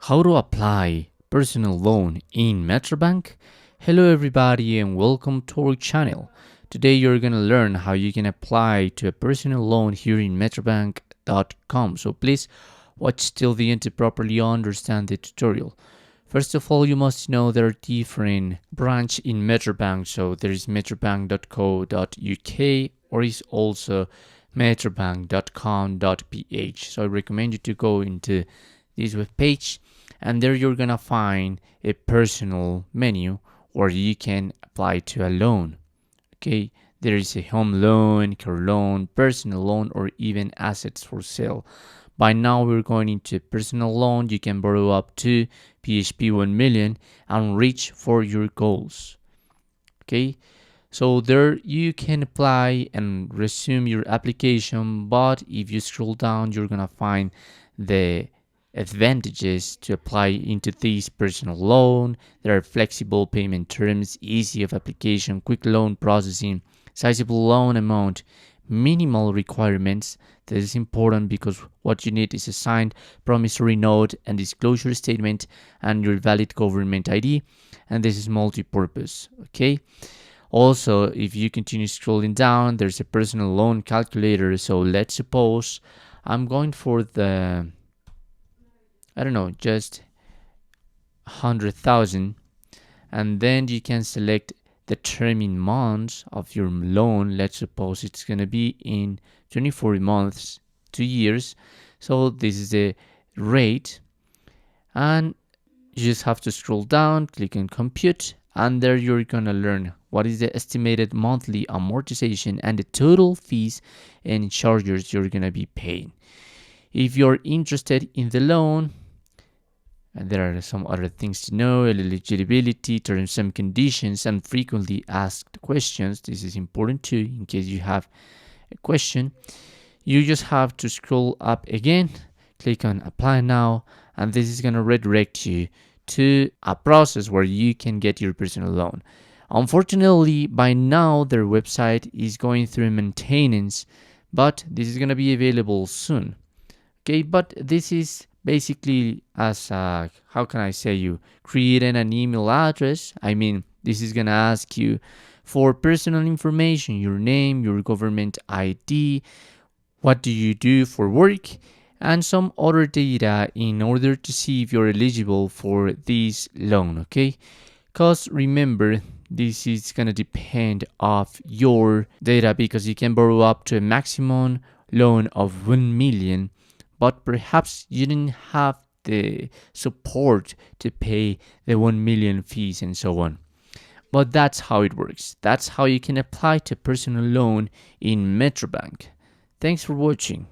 How to apply personal loan in Metrobank? Hello everybody and welcome to our channel. Today you're going to learn how you can apply to a personal loan here in metrobank.com. So please watch till the end to properly understand the tutorial. First of all, you must know there are different branches in Metrobank. So there is metrobank.co.uk or is also metrobank.com.ph. So I recommend you to go into this web page, and there you're gonna find a personal menu where you can apply to a loan. Okay, there is a home loan, car loan, personal loan, or even assets for sale. By now we're going into personal loan. You can borrow up to PHP 1 million and reach for your goals. Okay, so there you can apply and resume your application, but if you scroll down you're gonna find the advantages to apply into this personal loan. There are flexible payment terms, easy of application, quick loan processing, sizable loan amount, minimal requirements. This is important because what you need is a signed promissory note and disclosure statement and your valid government ID, and this is multi-purpose. Okay, also if you continue scrolling down, there's a personal loan calculator. So let's suppose I'm going for the, I don't know, just 100,000, and then you can select the term in months of your loan. Let's suppose it's going to be in 24 months, 2 years. So this is the rate, and you just have to scroll down, click on compute, and there you're going to learn what is the estimated monthly amortization and the total fees and charges you're going to be paying. If you're interested in the loan, and there are some other things to know: eligibility, terms and conditions, and frequently asked questions. This is important too in case you have a question. You just have to scroll up again, click on apply now, and this is going to redirect you to a process where you can get your personal loan. Unfortunately, by now their website is going through maintenance, but this is going to be available soon. Okay, but this is basically as how can I say, you creating an email address. I mean, this is gonna ask you for personal information, your name, your government ID, what do you do for work, and some other data in order to see if you're eligible for this loan. Okay, because remember, this is gonna depend of your data, because you can borrow up to a maximum loan of 1 million, but perhaps you didn't have the support to pay the 1 million fees and so on. But that's how it works. That's how you can apply to personal loan in Metrobank. Thanks for watching.